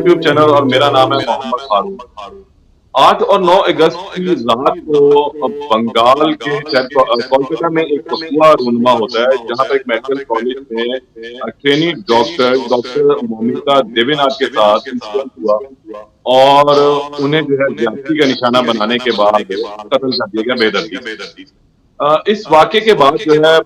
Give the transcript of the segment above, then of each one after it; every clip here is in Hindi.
यूट्यूब चैनल और मेरा नाम है मोहम्मद फारूक। 8 और 9 अगस्त की रात को बंगाल के शायद कोलकाता में एक कसूआ रूनुमा होता है, जहाँ पर एक मेडिकल कॉलेज में trainee doctor doctor Moumita Debnath के साथ इंसिडेंट हुआ और उन्हें जो है ज्यादती का निशाना बनाने के बाद कत्ल कर दिया गया बेदर्दी से। इस वाक़ये के बाद जो है उस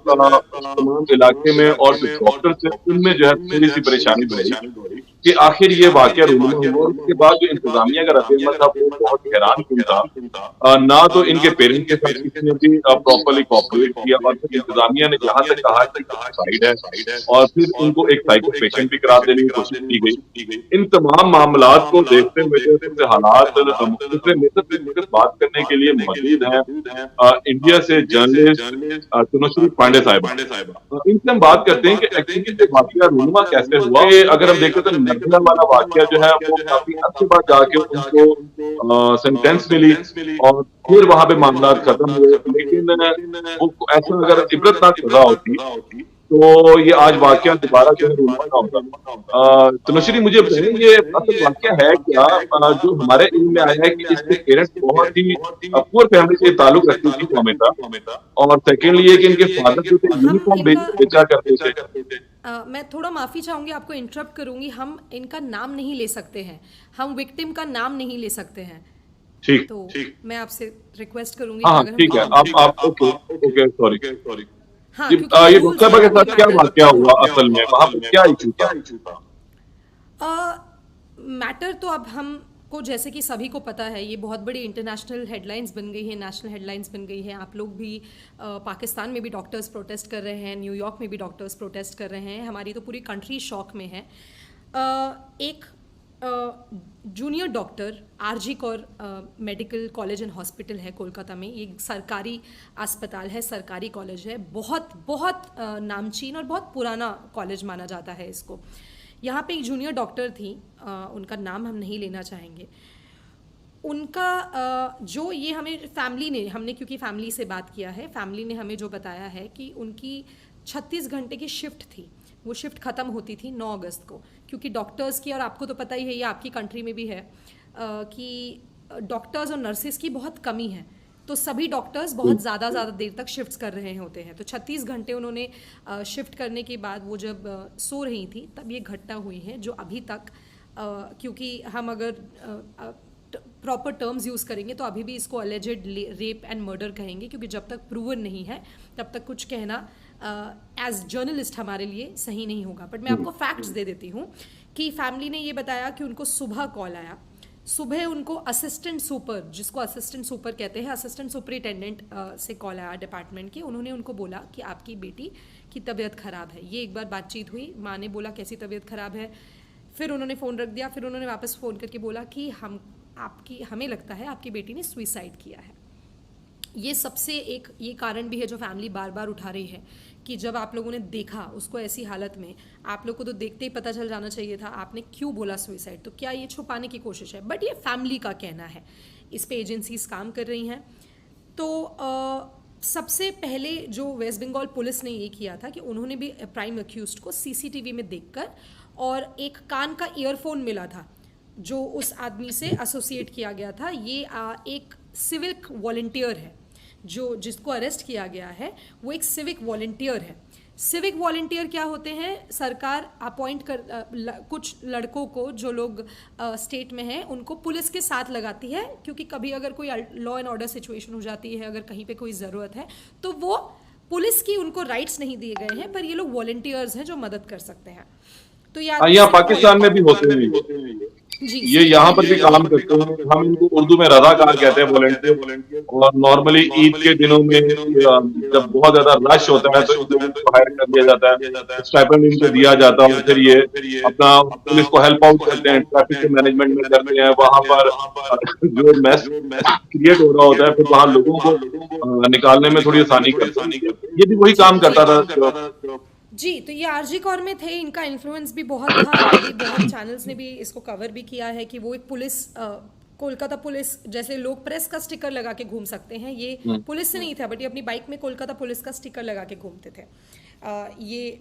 तमाम इलाके में और जो डॉक्टर्स हैं, उनमें जो है थोड़ी-सी परेशानी बढ़ी कि आखिर ये वाक़या रूनुमा हुआ और उसके बाद जो इंतज़ामिया का रद्द-ए-अमल था, वो बहुत हैरानकुन था। ना तो इनके पेरेंट्स के साथ किसी ने भी प्रॉपर्ली कोऑपरेट किया और फिर इंतज़ामिया ने यहाँ तक कहा कि सुसाइड है और फिर उनको एक साइको पेशेंट भी करार देने की कोशिश की गई। इन तमाम मामलात को देखते हुए जो कुछ हालात मुख्तलिफ मिस्र से इस वक़्त बात करने के लिए मौजूद हैं इंडिया से जर्नलिस्ट तनुश्री पांडे साहिबा। इनसे हम बात करते हैं कि एक्चुअली ये वाक़या रूनुमा कैसे हुआ? कि अगर हम देखें तो नर्मदा वाला वाक़या जो है वो काफ़ी अरसे बाद जाके उनको सेंटेंस मिली और फिर वहाँ पे मामलात खत्म हुए। लेकिन वो ऐसा अगर इबरतनाक सज़ा होती तो ये आज वाक़या दोबारा जो है रूनुमा ना होता। तनुश्री मुझे बताइए ये असल वाक़या है क्या? जो हमारे इल्म में आया है कि इसके पेरेंट्स बहुत ही पुअर फैमिली से ताल्लुक रखती थी मोमिता और सेकंडली ये कि इनके फादर जो थे हम यूनिफ़ॉर्म इनका बेचा करते थे। मैं थोड़ा माफ़ी चाहूँगी, आपको इंटरप्ट करूँगी। हम इनका नाम नहीं ले सकते हैं, हम विक्टिम का नाम नहीं ले सकते हैं। ठीक। तो मैं आपसे रिक्वेस्ट करूँगी हाँ, कि हाँ, अगर हम ठीक है। किसी आप ओके, ओके, सॉरी। हाँ, जी क्योंकि ये रूल्स डॉक्टर हैं, साहबा के ये साथ क्या मैटर वाक़या हुआ असल में? वहाँ पे क्या इश्यू था? मैटर तो अब हमको जैसे कि सभी को पता है, ये बहुत बड़ी इंटरनेशनल हेडलाइंस बन गई है, नेशनल हेडलाइंस बन गई है। आप लोग भी पाकिस्तान में भी डॉक्टर्स प्रोटेस्ट कर रहे हैं, न्यूयॉर्क में भी डॉक्टर्स प्रोटेस्ट कर रहे हैं, हमारी तो पूरी कंट्री शॉक में है। एक junior doctor RG Kar medical college and hospital है कोलकाता में। ये सरकारी अस्पताल है, सरकारी कॉलेज है, बहुत बहुत नामचीन और बहुत पुराना कॉलेज माना जाता है इसको। यहाँ पे एक जूनियर डॉक्टर थी, उनका नाम हम नहीं लेना चाहेंगे। उनका जो ये हमें फैमिली ने, हमने क्योंकि फैमिली से बात किया है, फैमिली ने हमें जो बताया है कि उनकी 36 घंटे की शिफ्ट थी। वो शिफ्ट ख़त्म होती थी 9 अगस्त को, क्योंकि डॉक्टर्स की, और आपको तो पता ही है, ये आपकी कंट्री में भी है कि डॉक्टर्स और नर्सेस की बहुत कमी है। तो सभी डॉक्टर्स बहुत ज़्यादा देर तक शिफ्ट्स कर रहे होते हैं। तो 36 घंटे उन्होंने शिफ्ट करने के बाद वो जब सो रही थी, तब ये घटना हुई है, जो अभी तक क्योंकि हम अगर प्रॉपर टर्म्स यूज़ करेंगे तो अभी भी इसको अलेजेड रेप एंड मर्डर कहेंगे, क्योंकि जब तक प्रूवन नहीं है तब तक कुछ कहना एज जर्नलिस्ट हमारे लिए सही नहीं होगा। बट मैं आपको फैक्ट्स दे देती हूँ कि फैमिली ने ये बताया कि उनको सुबह कॉल आया। सुबह उनको असिस्टेंट सुपर, जिसको असिस्टेंट सुपर कहते हैं, असिस्टेंट सुपरिटेंडेंट से कॉल आया डिपार्टमेंट के। उन्होंने उनको बोला कि आपकी बेटी की तबीयत ख़राब है। ये एक बार बातचीत हुई, माँ ने बोला कैसी तबीयत ख़राब है, फिर उन्होंने फ़ोन रख दिया। फिर उन्होंने वापस फ़ोन करके बोला कि हमें लगता है आपकी बेटी ने सुइसाइड किया है। ये सबसे एक ये कारण भी है जो फैमिली बार बार उठा रही है कि जब आप लोगों ने देखा उसको ऐसी हालत में, आप लोग को तो देखते ही पता चल जाना चाहिए था, आपने क्यों बोला सुइसाइड? तो क्या ये छुपाने की कोशिश है? बट ये फैमिली का कहना है, इस पे एजेंसीज काम कर रही हैं। तो सबसे पहले जो वेस्ट बंगाल पुलिस ने ये किया था कि उन्होंने भी प्राइम अक्यूज्ड को सीसीटीवी में देखकर, और एक कान का ईयरफोन मिला था जो उस आदमी से एसोसिएट किया गया था। ये एक सिविक वॉलंटियर है, जो जिसको अरेस्ट किया गया है, वो एक सिविक वॉलंटियर है। सिविक वॉलंटियर क्या होते हैं? सरकार अपॉइंट कर कुछ लड़कों को, जो लोग स्टेट में हैं, उनको पुलिस के साथ लगाती है, क्योंकि कभी अगर कोई लॉ एंड ऑर्डर सिचुएशन हो जाती है, अगर कहीं पे कोई ज़रूरत है, तो वो पुलिस की उनको राइट्स नहीं दिए गए हैं, पर ये लोग वॉलंटियर्स हैं जो मदद कर सकते हैं। तो ये आदमी यहाँ सिविक पाकिस्तान में भी होते हैं ये। जी, ये सिविक यहाँ पर भी वॉलंटियर। काम करते हैं। हम इनको उर्दू में रज़ाकार कहते हैं, वॉलंटियर। और नॉर्मली ईद के दिनों में जब बहुत ज़्यादा रश होता है तो इन लोगों को हायर कर लिया जाता है, स्टाइपेंड इनको दिया जाता है और फिर ये अपना पुलिस को हेल्प आउट करते हैं, ट्रैफिक के मैनेजमेंट में करते हैं। वहाँ पर जो मैस क्रिएट हो रहा होता है, फिर वहाँ लोगों को निकालने में थोड़ी आसानी करते हैं। ये भी वही काम करता था जो जी, तो ये आरजी कौर में थे, इनका इन्फ्लुएंस भी बहुत था। ये बहुत चैनल्स ने भी इसको कवर भी किया है कि वो एक पुलिस, कोलकाता पुलिस, जैसे लोग प्रेस का स्टिकर लगा के घूम सकते हैं, ये पुलिस से नहीं था, बट ये अपनी बाइक में कोलकाता पुलिस का स्टिकर लगा के घूमते थे। ये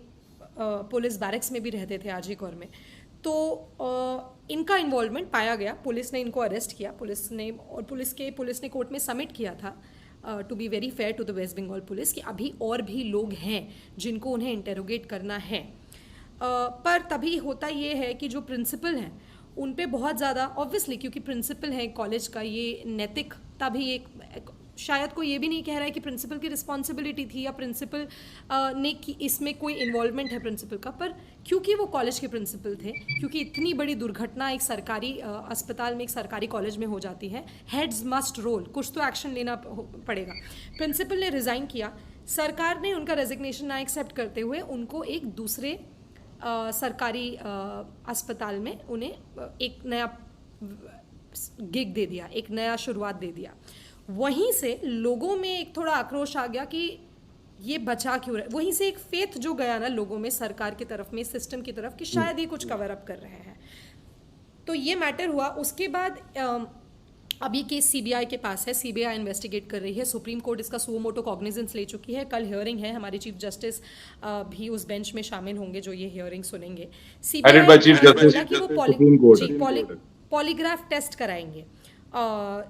पुलिस बैरक्स में भी रहते थे आरजी कौर में। तो इनका इन्वॉल्वमेंट पाया गया, पुलिस ने इनको अरेस्ट किया, पुलिस ने कोर्ट में सबमिट किया था, to be very fair to the West Bengal police, कि अभी और भी लोग हैं जिनको उन्हें इंटेरोगेट करना है। पर तभी होता ये है कि जो प्रिंसिपल हैं उन पे बहुत ज़्यादा, ऑब्वियसली क्योंकि प्रिंसिपल है कॉलेज का, ये नैतिकता भी एक शायद कोई ये भी नहीं कह रहा है कि प्रिंसिपल की रिस्पॉन्सिबिलिटी थी या प्रिंसिपल ने कि इसमें कोई इन्वॉल्वमेंट है प्रिंसिपल का, पर क्योंकि वो कॉलेज के प्रिंसिपल थे, क्योंकि इतनी बड़ी दुर्घटना एक सरकारी अस्पताल में, एक सरकारी कॉलेज में हो जाती है, हेड्स मस्ट रोल, कुछ तो एक्शन लेना पड़ेगा। प्रिंसिपल ने रिज़ाइन किया, सरकार ने उनका रेजिग्नेशन ना एक्सेप्ट करते हुए उनको एक दूसरे सरकारी अस्पताल में उन्हें एक नया गिग दे दिया, एक नया शुरुआत दे दिया। वहीं से लोगों में एक थोड़ा आक्रोश आ गया कि ये बचा क्यों रहे, वहीं से एक फेथ जो गया ना लोगों में सरकार की तरफ में, सिस्टम की तरफ, कि शायद ये कुछ कवर अप कर रहे हैं। तो ये मैटर हुआ। उसके बाद अब ये केस सीबीआई के पास है, सीबीआई इन्वेस्टिगेट कर रही है, सुप्रीम कोर्ट इसका सुओ मोटो कॉग्निजेंस ले चुकी है, कल हियरिंग है, हमारे चीफ जस्टिस भी उस बेंच में शामिल होंगे जो ये हियरिंग सुनेंगे। सीबीआई पॉलीग्राफ टेस्ट कराएंगे,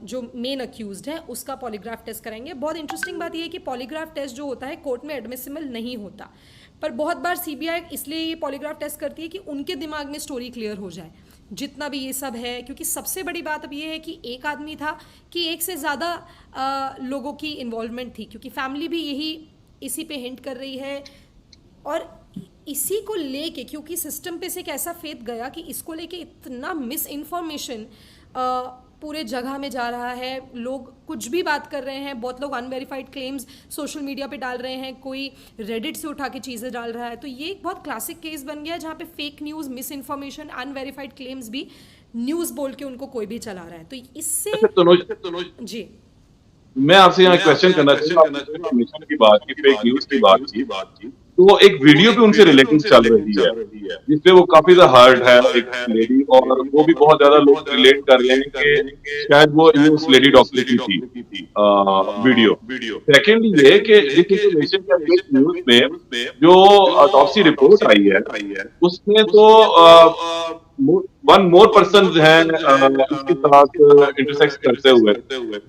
जो मेन अक्यूज्ड है उसका पॉलीग्राफ टेस्ट कराएंगे। बहुत इंटरेस्टिंग बात यह है कि पॉलीग्राफ टेस्ट जो होता है कोर्ट में एडमिसिबल नहीं होता, पर बहुत बार सीबीआई इसलिए ये पॉलीग्राफ टेस्ट करती है कि उनके दिमाग में स्टोरी क्लियर हो जाए, जितना भी ये सब है। क्योंकि सबसे बड़ी बात अब ये है कि एक आदमी था कि एक से ज़्यादा लोगों की इन्वॉल्वमेंट थी, क्योंकि फैमिली भी इसी पे हिंट कर रही है, और इसी को लेके क्योंकि सिस्टम पे से एक ऐसा फेथ गया कि इसको लेके इतना मिस इन्फॉर्मेशन पूरे जगह में जा रहा है, लोग कुछ भी बात कर रहे हैं, बहुत लोग अनवेरीफाइड क्लेम्स सोशल मीडिया पे डाल रहे हैं, कोई रेडिट से उठा के चीज़ें डाल रहा है। तो ये एक बहुत क्लासिक केस बन गया है जहाँ पे fake news, miss information, unverified claims भी न्यूज़ बोल के उनको कोई भी चला रहा है। तो इससे जी मैं आपसे यहाँ क्वेश्चन करना चाहूँगा, की बात की, फेक न्यूज़ की बात की, तो एक वीडियो भी उनसे रिलेटेड चल रही है जिसपे वो काफी ज्यादा हर्ट है एक लेडी, और वो भी बहुत ज्यादा लोग रिलेट कर रहे हैं कि शायद वो उस लेडी डॉक्टर की थी वीडियो। सेकेंड ये कि डिसइंफॉर्मेशन या फेक न्यूज में जो ऑटोप्सी रिपोर्ट आई है उसमें तो वन मोर पर्सन है उसके साथ इंटरसेक्स करते हुए,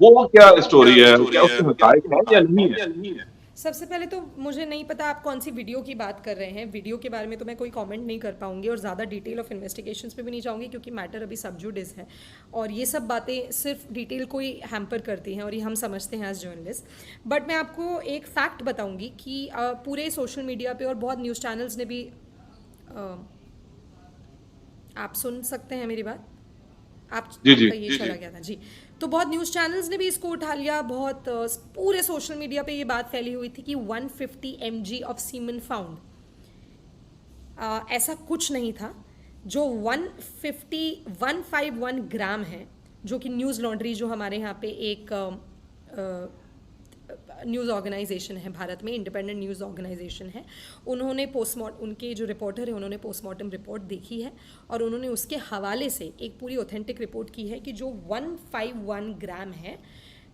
वो क्या स्टोरी है, क्या उसके हकायक है या नहीं है? सबसे पहले तो मुझे नहीं पता आप कौन सी वीडियो की बात कर रहे हैं, वीडियो के बारे में तो मैं कोई कमेंट नहीं कर पाऊंगी, और ज़्यादा डिटेल ऑफ इन्वेस्टिगेशंस पे भी नहीं जाऊंगी क्योंकि मैटर अभी सब जुडिस है, और ये सब बातें सिर्फ डिटेल को ही हैम्पर करती हैं, और ये हम समझते हैं एज जर्नलिस्ट। बट मैं आपको एक फैक्ट बताऊंगी कि पूरे सोशल मीडिया पे और बहुत न्यूज़ चैनल्स ने भी, आप सुन सकते हैं मेरी बात? ये चला गया था जी। तो बहुत न्यूज़ चैनल्स ने भी इसको उठा लिया, बहुत पूरे सोशल मीडिया पे ये बात फैली हुई थी कि 150 mg ऑफ सीमेन फाउंड। ऐसा कुछ नहीं था। जो 151 ग्राम है, जो कि न्यूज़ लॉन्ड्री जो हमारे यहाँ पे एक न्यूज़ ऑर्गेनाइजेशन है भारत में, इंडिपेंडेंट न्यूज़ ऑर्गेनाइजेशन है, उन्होंने उनके जो रिपोर्टर है उन्होंने पोस्टमार्टम रिपोर्ट देखी है, और उन्होंने उसके हवाले से एक पूरी ऑथेंटिक रिपोर्ट की है कि जो 151 ग्राम है,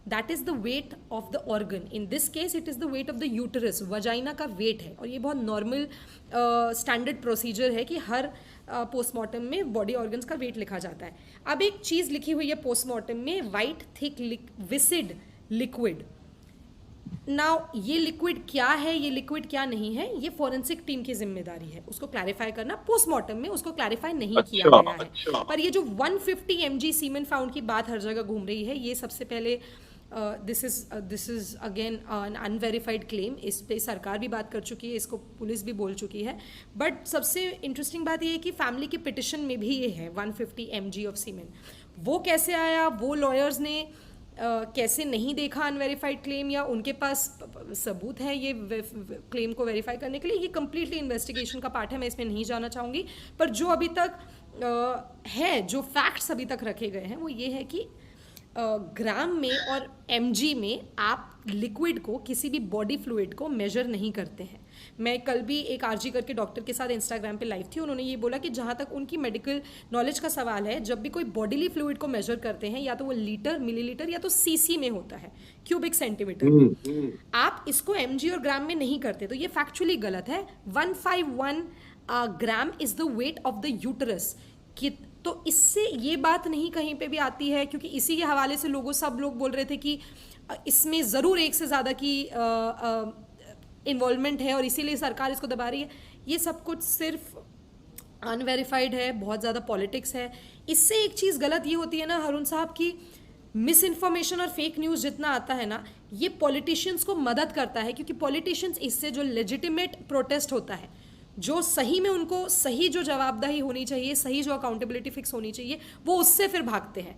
that is the weight of the organ. In this case it is the weight of the uterus, vagina का वेट है, और ये बहुत नॉर्मल स्टैंडर्ड प्रोसीजर है कि हर पोस्टमार्टम में बॉडी ऑर्गन्स का वेट लिखा जाता है। अब एक चीज़ लिखी हुई है पोस्टमार्टम में, वाइट थिक विसिड लिक्विड। नाउ ये लिक्विड क्या है, ये लिक्विड क्या नहीं है, ये फॉरेंसिक टीम की जिम्मेदारी है उसको क्लैरिफाई करना। पोस्टमार्टम में उसको क्लैरिफाई नहीं किया गया है। पर ये जो 150 mg सीमेन फाउंड की बात हर जगह घूम रही है, ये सबसे पहले this is again an unverified claim. इस पे सरकार भी बात कर चुकी है, इसको पुलिस भी बोल चुकी है। बट सबसे इंटरेस्टिंग बात ये है कि फैमिली के पिटिशन में भी ये है 150 mg ऑफ सीमेन। वो कैसे आया, वो लॉयर्स ने कैसे नहीं देखा अनवेरीफाइड क्लेम, या उनके पास सबूत है ये क्लेम को वेरीफाई करने के लिए, ये कम्प्लीटली इन्वेस्टिगेशन का पार्ट है, मैं इसमें नहीं जाना चाहूँगी। पर जो अभी तक है, जो फैक्ट्स अभी तक रखे गए हैं वो ये है कि ग्राम में और mg में आप लिक्विड को, किसी भी बॉडी फ्लूइड को मेजर नहीं करते हैं। मैं कल भी एक आरजी करके डॉक्टर के साथ इंस्टाग्राम पे लाइव थी, उन्होंने ये बोला कि जहाँ तक उनकी मेडिकल नॉलेज का सवाल है, जब भी कोई बॉडीली फ्लूइड को मेजर करते हैं, या तो वो लीटर, मिलीलीटर, या तो सीसी में होता है, क्यूबिक सेंटीमीटर में। आप इसको mg और ग्राम में नहीं करते, तो ये फैक्चुअली गलत है। 151 gram is the weight of the uterus. कि तो इससे ये बात नहीं कहीं पे भी आती है, क्योंकि इसी के हवाले से सब लोग बोल रहे थे कि इसमें ज़रूर एक से ज़्यादा की इन्वॉल्वमेंट है और इसीलिए सरकार इसको दबा रही है। ये सब कुछ सिर्फ अनवेरिफाइड है, बहुत ज़्यादा पॉलिटिक्स है। इससे एक चीज़ गलत ये होती है ना हारून साहब की मिस इन्फॉर्मेशन और फेक न्यूज़ जितना आता है ना, ये पॉलिटिशियंस को मदद करता है, क्योंकि पॉलिटिशियंस इससे जो लेजिटिमेट प्रोटेस्ट होता है, जो सही में उनको सही जो जवाबदेही होनी चाहिए, सही जो अकाउंटेबिलिटी फिक्स होनी चाहिए, वो उससे फिर भागते हैं।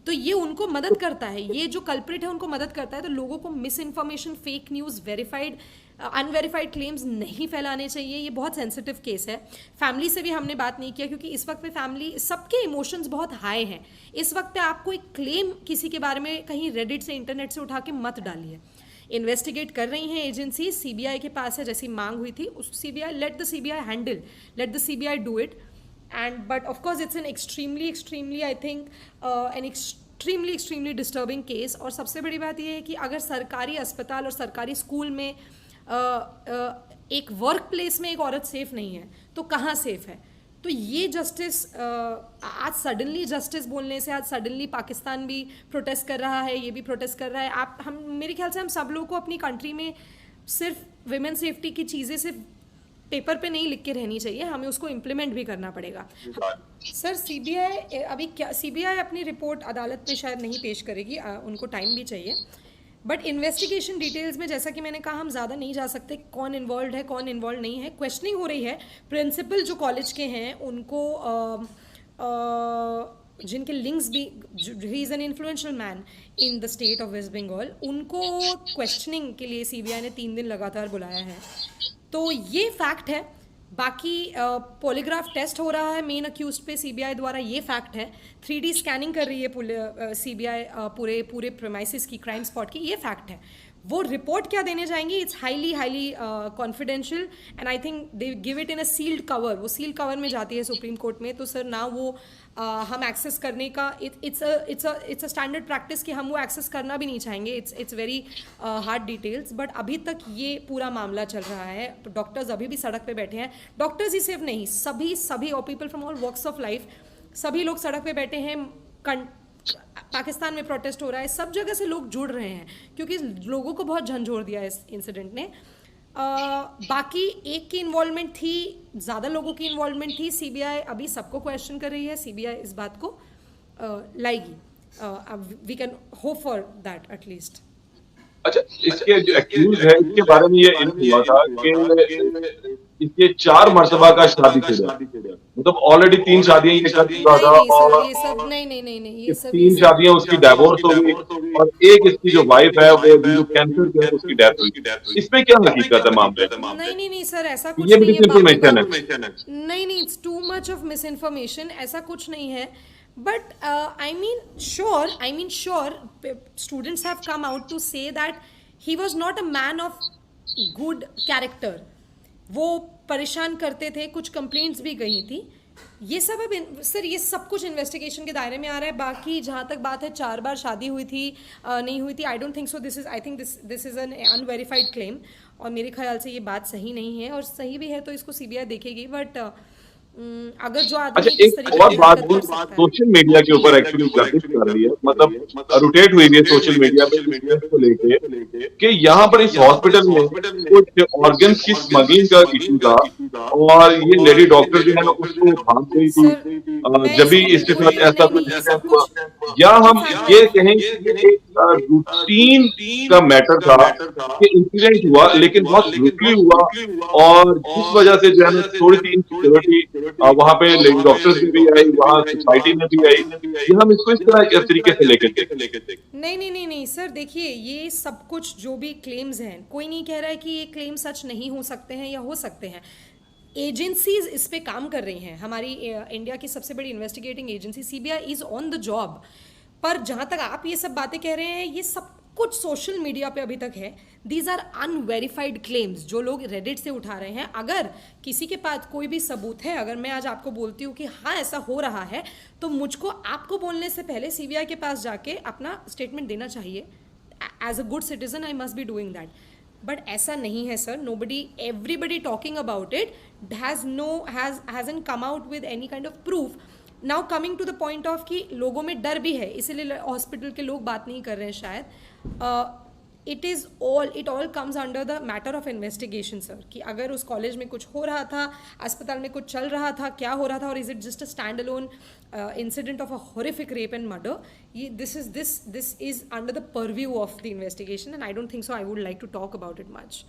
तो ये उनको मदद करता है, ये जो कल्प्रिट है उनको मदद करता है। तो लोगों को miss information, fake news, verified unverified claims नहीं फैलाने चाहिए। ये बहुत सेंसिटिव केस है। फैमिली से भी हमने बात नहीं किया, क्योंकि इस वक्त पे फैमिली सबके इमोशंस बहुत हाई हैं। इस वक्त पे आपको एक क्लेम किसी के बारे में कहीं रेडिट से, इंटरनेट से उठा के मत डालिए। इन्वेस्टिगेट कर रही हैं एजेंसी, सीबीआई के पास है, जैसी मांग हुई थी उस CBI, let the CBI handle, let the CBI do it. And but of course it's an extremely I think an extremely disturbing case. और सबसे बड़ी बात यह है कि अगर सरकारी अस्पताल और सरकारी स्कूल में एक वर्क प्लेस में एक औरत सेफ नहीं है तो कहाँ सेफ है? तो ये जस्टिस आज सडनली जस्टिस बोलने से, आज सडनली पाकिस्तान भी प्रोटेस्ट कर रहा है, ये भी प्रोटेस्ट कर रहा है। हम मेरे ख्याल से हम सब लोग को अपनी कंट्री में सिर्फ विमेन सेफ्टी की चीज़ें सिर्फ पेपर पे नहीं लिख के रहनी चाहिए, हमें उसको इम्प्लीमेंट भी करना पड़ेगा। सर सीबीआई अभी क्या, सीबीआई अपनी रिपोर्ट अदालत में शायद नहीं पेश करेगी, उनको टाइम भी चाहिए। बट इन्वेस्टिगेशन डिटेल्स में जैसा कि मैंने कहा हम ज़्यादा नहीं जा सकते, कौन इन्वॉल्व है कौन इन्वॉल्व नहीं है। क्वेश्चनिंग हो रही है, प्रिंसिपल जो कॉलेज के हैं उनको जिनके लिंक्स भी, he is an influential man in the state of West Bengal, उनको क्वेश्चनिंग के लिए सीबीआई ने 3 दिन लगातार बुलाया है। तो ये फैक्ट है। बाकी पॉलीग्राफ टेस्ट हो रहा है मेन अक्यूज पे सीबीआई द्वारा, ये फैक्ट है। 3D स्कैनिंग कर रही है सीबीआई पूरे प्रेमाइसिस की, क्राइम स्पॉट की, ये फैक्ट है। वो रिपोर्ट क्या देने जाएंगी, it's highly confidential and I think they give it in a sealed cover. वो सील्ड कवर में जाती है सुप्रीम कोर्ट में, तो सर ना वो हम एक्सेस करने का, इट्स अ स्टैंडर्ड प्रैक्टिस कि हम वो एक्सेस करना भी नहीं चाहेंगे। It's very hard details. But अभी तक ये पूरा मामला चल रहा है, डॉक्टर्स अभी भी सड़क पे बैठे हैं। डॉक्टर्स ही सिर्फ नहीं, सभी और people from all walks of life, सभी लोग सड़क पे बैठे हैं। पाकिस्तान में प्रोटेस्ट हो रहा है, सब जगह से लोग जुड़ रहे हैं, क्योंकि लोगों को बहुत झंझोर दिया है इस इंसिडेंट ने। बाकी एक की इन्वॉल्वमेंट थी, ज़्यादा लोगों की इन्वॉल्वमेंट थी। सीबीआई अभी सबको क्वेश्चन कर रही है, सीबीआई इस बात को लाएगी। We can hope for that at least. अच्छा, इसके जो एक्यूज है इसके बारे में ये हुआ था कि इसके 4 मर्तबा का शादी शुदा, मतलब ऑलरेडी 3 शादियां ये कर चुका था और ये सब नहीं, ये सब 3 शादियां उसकी डाइवोर्स हो गई और एक इसकी जो वाइफ है वो कैंसर से उसकी डेथ हुई। इसमें क्या हकीकत है मामले? नहीं सर, ऐसा कुछ ये नहीं मिस इन्फॉर्मेशन है। नहीं, it's too much of miss information, ऐसा कुछ नहीं है। But I mean sure students have come out to say that he was not a man of good character. वो परेशान करते थे, कुछ कंप्लेंट्स भी गई थी। ये सब अब सर ये सब कुछ इन्वेस्टिगेशन के दायरे में आ रहा है। बाकी जहाँ तक बात है 4 बार शादी हुई थी नहीं हुई थी, आई don't think so. I think this is an unverified claim और मेरे ख्याल से ये बात सही नहीं है, और सही भी है तो इसको सीबीआई देखेगी। बट अगर जो आदमी एक और बात भी सोशल मीडिया के ऊपर एक्चुअली गर्दिश कर रही है, मतलब रोटेट हुई है सोशल मीडिया पे को लेके कि यहाँ पर इस हॉस्पिटल में कुछ ऑर्गन्स की स्मगलिंग का इशू था और ये लेडी डॉक्टर जो है ना उसको भाग गई थी जब भी इसके साथ ऐसा कुछ हुआ। या हम ये कहें कि एक रूटीन का मैटर था कि इंसिडेंट हुआ लेकिन बहुत ब्रूटली हुआ और जिस वजह से जो है थोड़ी सी इनसिक्योरिटी वहां पे लेडी डॉक्टर्स में भी आई, वहां सोसाइटी में भी आई। ये हम इसको इस तरह तरीके से लेके थे। नहीं सर, देखिए ये सब कुछ जो भी क्लेम्स हैं, कोई नहीं कह रहा है कि ये क्लेम सच नहीं हो सकते हैं या हो सकते हैं। एजेंसीज इस पे काम कर रही हैं। हमारी इंडिया की सबसे बड़ी investigating agency CBI is on the job. पर जहाँ तक आप ये सब बातें कह रहे हैं, ये सब कुछ सोशल मीडिया पे अभी तक है। दीज आर अनवेरीफाइड क्लेम्स जो लोग रेडिट से उठा रहे हैं। अगर किसी के पास कोई भी सबूत है, अगर मैं आज आपको बोलती हूँ कि हाँ ऐसा हो रहा है, तो मुझको आपको बोलने से पहले सीबीआई के पास जाके अपना स्टेटमेंट देना चाहिए। As a good citizen I must be doing that. But ऐसा नहीं है sir. Everybody talking about it hasn't come out with any kind of proof। Now coming to the point of कि लोगों में डर भी है, इसीलिए हॉस्पिटल के लोग बात नहीं कर रहे हैं शायद। It all comes under the matter of investigation sir, कि अगर उस कॉलेज में कुछ हो रहा था, अस्पताल में कुछ चल रहा था, क्या हो रहा था, और is it just a stand alone incident of a horrific rape and murder, ये this is under the purview of the investigation, and I don't think so I would like to talk about it much,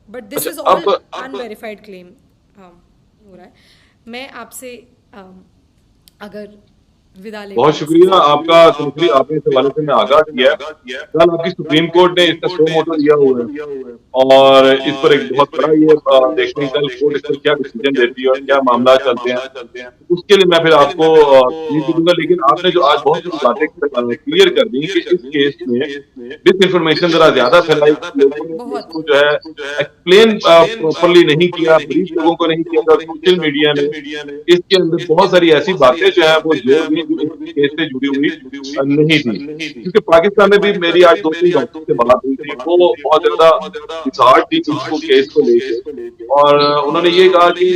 but this अच्छा इज ऑल अब अनवेरीफाइड क्लेम हो रहा है। मैं आपसे अगर विदा ले बहुत शुक्रिया आपका सुनकरी, आपने इस हवाले से मैं आगाह किया है। कल आपकी सुप्रीम कोर्ट ने इसका सो मोटो लिया हुआ है और इस पर एक बहुत बड़ा ये देखते हैं कल कोर्ट इस पर क्या डिसीजन देती है और क्या मामला चलते हैं। उसके लिए मैं फिर आपको नहीं दूंगा, लेकिन आपने जो आज बहुत सारी बातें क्लियर कर दी कि इस केस में डिस इन्फॉर्मेशन जरा ज्यादा फैलाई, लोगों ने बहुत इसको जो है एक्सप्लेन प्रॉपरली नहीं किया, ब्रीफ लोगों को नहीं किया, और सोशल मीडिया ने इसके अंदर बहुत सारी ऐसी बातें जो है वो जोड़ दी जो इस केस से जुड़ी हुई नहीं थी। क्योंकि पाकिस्तान में भी मेरी आज 2-3 डॉक्टर से बात हुई थी, वो बहुत ज्यादा डिसहार्ट थी इसको केस को लेके, और उन्होंने ये कहा कि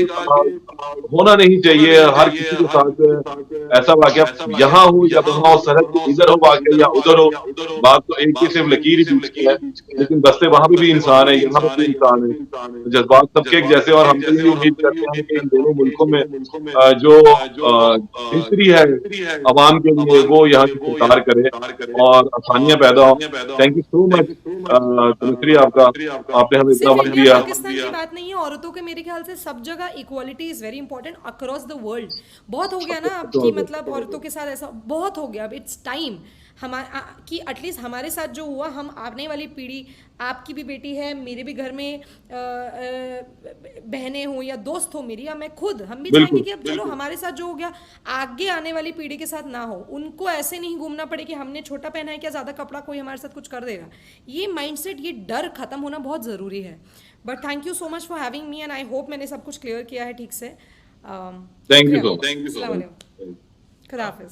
होना नहीं चाहिए हर किसी के साथ ऐसा वाकया, यहाँ हो या वहाँ हो, सरहद के इधर हो वाकया या उधर हो, बात तो एक ही सिर्फ लकीर ही बीच की है, लेकिन बसते वहां पे भी इंसान है, यहाँ पे भी इंसान है, जज्बात सबके एक जैसे। और हम तो ये उम्मीद करते हैं कि इन दोनों मुल्कों में जो हिस्ट्री है अवाम के लिए वो यहाँ की सरकार करे और आसानियां पैदा हो। Thank you so much Tanushree, आपका, आपने हमें इतना सिर्फ वक्त इंडिया दिया। पाकिस्तान की बात नहीं है, औरतों के मेरे ख्याल से सब जगह equality is very important across the world. बहुत हो गया ना अब कि मतलब औरतों के साथ ऐसा बहुत हो गया, अब इट्स टाइम कि एटलीस्ट हमारे साथ जो हुआ, हम आने वाली पीढ़ी, आपकी भी बेटी है, मेरे भी घर में बहनें हो या दोस्त हो मेरी या मैं खुद, हम भी चाहेंगे कि अब चलो हमारे साथ जो हो गया आगे आने वाली पीढ़ी के साथ ना हो, उनको ऐसे नहीं घूमना पड़े कि हमने छोटा पहना है क्या ज्यादा कपड़ा कोई हमारे साथ कुछ कर देगा। ये माइंडसेट, ये डर खत्म होना बहुत जरूरी है। But thank you so much for having me, and I hope मैंने सब कुछ क्लियर किया है ठीक से। Thank you so much. खुदा हाफिज।